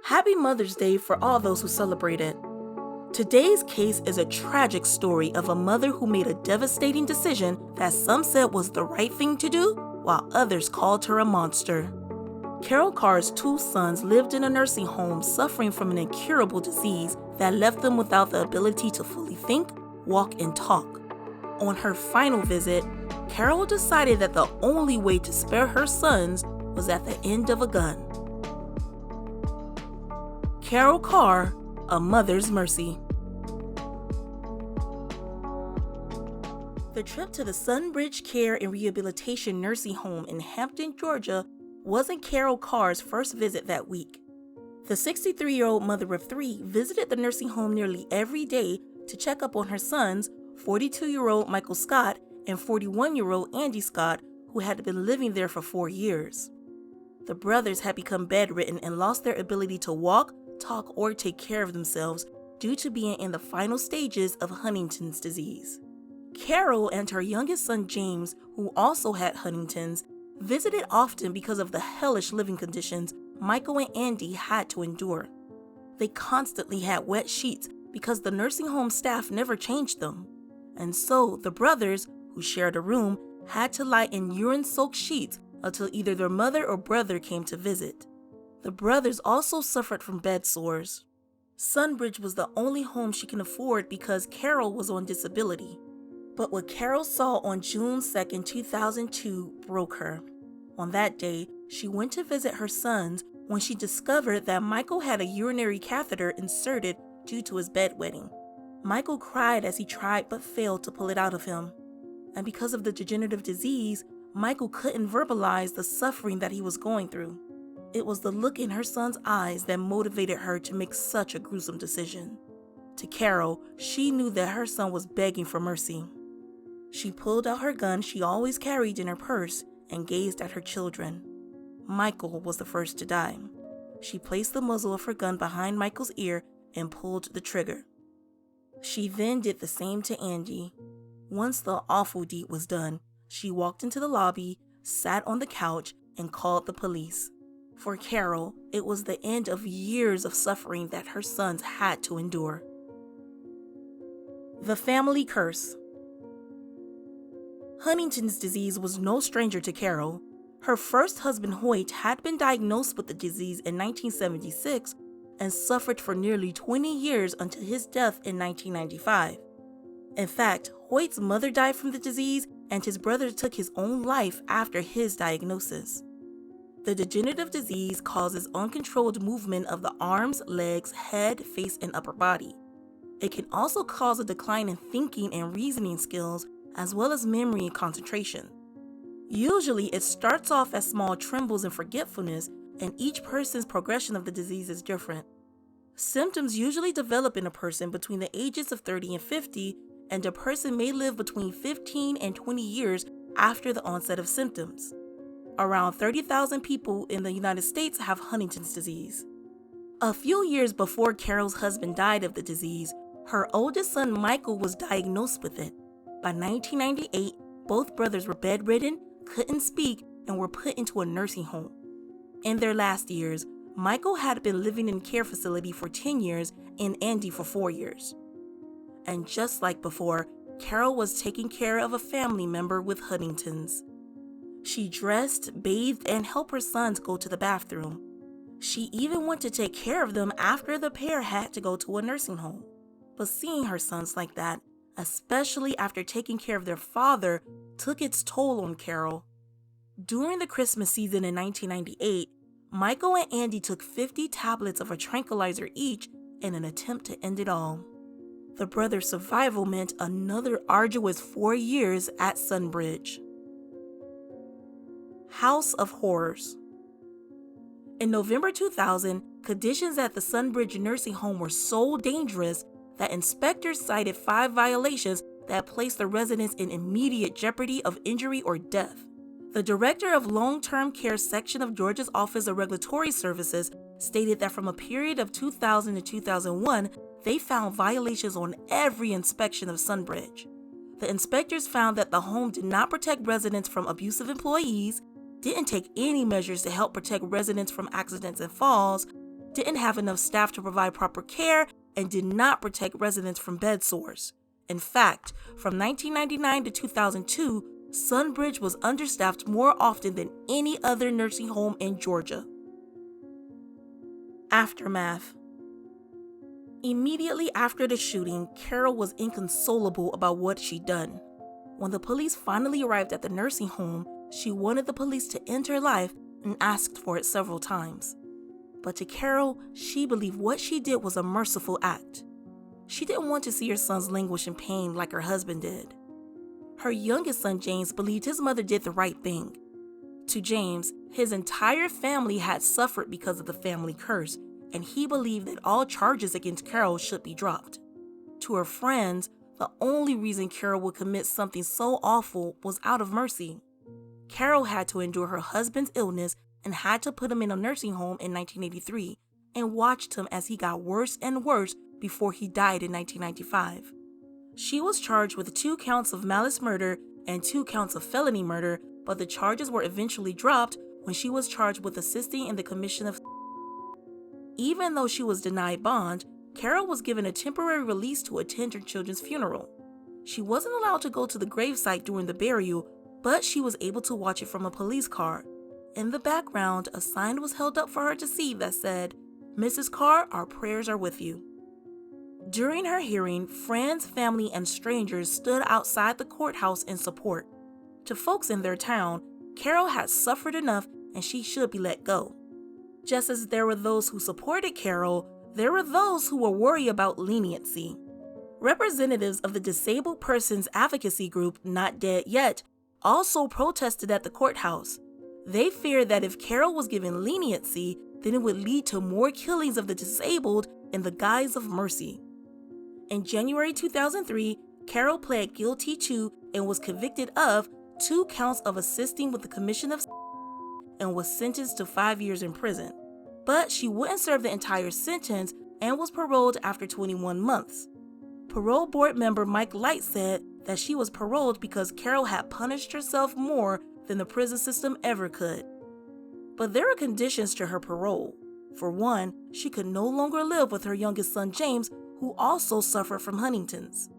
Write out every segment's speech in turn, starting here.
Happy Mother's Day for all those who celebrate it. Today's case is a tragic story of a mother who made a devastating decision that some said was the right thing to do, while others called her a monster. Carol Carr's two sons lived in a nursing home suffering from an incurable disease that left them without the ability to fully think, walk, and talk. On her final visit, Carol decided that the only way to spare her sons was at the end of a gun. Carol Carr, A Mother's Mercy. The trip to the Sunbridge Care and Rehabilitation Nursing Home in Hampton, Georgia, wasn't Carol Carr's first visit that week. The 63-year-old mother of three visited the nursing home nearly every day to check up on her sons, 42-year-old Michael Scott and 41-year-old Andy Scott, who had been living there for 4 years. The brothers had become bedridden and lost their ability to walk, talk, or take care of themselves due to being in the final stages of Huntington's disease. Carol and her youngest son James, who also had Huntington's, visited often because of the hellish living conditions Michael and Andy had to endure. They constantly had wet sheets because the nursing home staff never changed them. And so the brothers, who shared a room, had to lie in urine-soaked sheets until either their mother or brother came to visit. The brothers also suffered from bed sores. Sunbridge was the only home she can afford because Carol was on disability. But what Carol saw on June 2, 2002 broke her. On that day, she went to visit her sons when she discovered that Michael had a urinary catheter inserted due to his bedwetting. Michael cried as he tried but failed to pull it out of him. And because of the degenerative disease, Michael couldn't verbalize the suffering that he was going through. It was the look in her son's eyes that motivated her to make such a gruesome decision. To Carol, she knew that her son was begging for mercy. She pulled out her gun she always carried in her purse and gazed at her children. Michael was the first to die. She placed the muzzle of her gun behind Michael's ear and pulled the trigger. She then did the same to Andy. Once the awful deed was done, she walked into the lobby, sat on the couch, and called the police. For Carol, it was the end of years of suffering that her sons had to endure. The family curse. Huntington's disease was no stranger to Carol. Her first husband, Hoyt, had been diagnosed with the disease in 1976 and suffered for nearly 20 years until his death in 1995. In fact, Hoyt's mother died from the disease and his brother took his own life after his diagnosis. The degenerative disease causes uncontrolled movement of the arms, legs, head, face, and upper body. It can also cause a decline in thinking and reasoning skills, as well as memory and concentration. Usually, it starts off as small trembles and forgetfulness, and each person's progression of the disease is different. Symptoms usually develop in a person between the ages of 30 and 50, and a person may live between 15 and 20 years after the onset of symptoms. Around 30,000 people in the United States have Huntington's disease. A few years before Carol's husband died of the disease, her oldest son Michael was diagnosed with it. By 1998, both brothers were bedridden, couldn't speak, and were put into a nursing home. In their last years, Michael had been living in a care facility for 10 years and Andy for 4 years. And just like before, Carol was taking care of a family member with Huntington's. She dressed, bathed, and helped her sons go to the bathroom. She even went to take care of them after the pair had to go to a nursing home. But seeing her sons like that, especially after taking care of their father, took its toll on Carol. During the Christmas season in 1998, Michael and Andy took 50 tablets of a tranquilizer each in an attempt to end it all. The brothers' survival meant another arduous 4 years at Sunbridge. House of Horrors. In November 2000, conditions at the Sunbridge nursing home were so dangerous that inspectors cited 5 violations that placed the residents in immediate jeopardy of injury or death. The director of long-term care section of Georgia's Office of Regulatory Services stated that from a period of 2000 to 2001, they found violations on every inspection of Sunbridge. The inspectors found that the home did not protect residents from abusive employees, didn't take any measures to help protect residents from accidents and falls, didn't have enough staff to provide proper care, and did not protect residents from bed sores. In fact, from 1999 to 2002, Sunbridge was understaffed more often than any other nursing home in Georgia. Aftermath. Immediately after the shooting, Carol was inconsolable about what she'd done. When the police finally arrived at the nursing home, she wanted the police to end her life and asked for it several times. But to Carol, she believed what she did was a merciful act. She didn't want to see her sons languish in pain like her husband did. Her youngest son, James, believed his mother did the right thing. To James, his entire family had suffered because of the family curse, and he believed that all charges against Carol should be dropped. To her friends, the only reason Carol would commit something so awful was out of mercy. Carol had to endure her husband's illness and had to put him in a nursing home in 1983 and watched him as he got worse and worse before he died in 1995. She was charged with 2 counts of malice murder and 2 counts of felony murder, but the charges were eventually dropped when she was charged with assisting in the commission of. Even though she was denied bond, Carol was given a temporary release to attend her children's funeral. She wasn't allowed to go to the gravesite during the burial, but she was able to watch it from a police car. In the background, a sign was held up for her to see that said, "Mrs. Carr, our prayers are with you." During her hearing, friends, family, and strangers stood outside the courthouse in support. To folks in their town, Carol had suffered enough and she should be let go. Just as there were those who supported Carol, there were those who were worried about leniency. Representatives of the disabled persons advocacy group Not Dead Yet also protested at the courthouse. They feared that if Carol was given leniency, then it would lead to more killings of the disabled in the guise of mercy. In January 2003, Carol pled guilty to and was convicted of 2 counts of assisting with the commission of and was sentenced to 5 years in prison. But she wouldn't serve the entire sentence and was paroled after 21 months. Parole board member Mike Light said that she was paroled because Carol had punished herself more than the prison system ever could. But there were conditions to her parole. For one, she could no longer live with her youngest son James, who also suffered from Huntington's.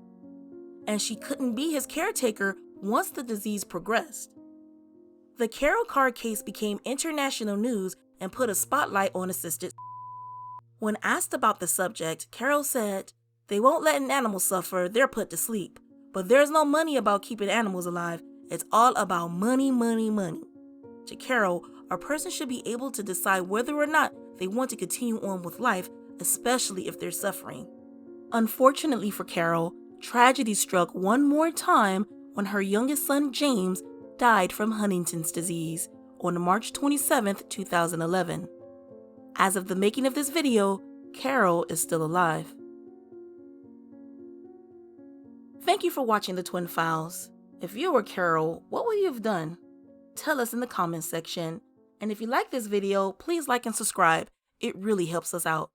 And she couldn't be his caretaker once the disease progressed. The Carol Carr case became international news and put a spotlight on assisted. When asked about the subject, Carol said, "They won't let an animal suffer, they're put to sleep. But there's no money about keeping animals alive. It's all about money, money, money." To Carol, a person should be able to decide whether or not they want to continue on with life, especially if they're suffering. Unfortunately for Carol, tragedy struck one more time when her youngest son James died from Huntington's disease on March 27, 2011. As of the making of this video, Carol is still alive. Thank you for watching the Twin Files. If you were Carol, what would you have done? Tell us in the comments section. And if you like this video, please like and subscribe. It really helps us out.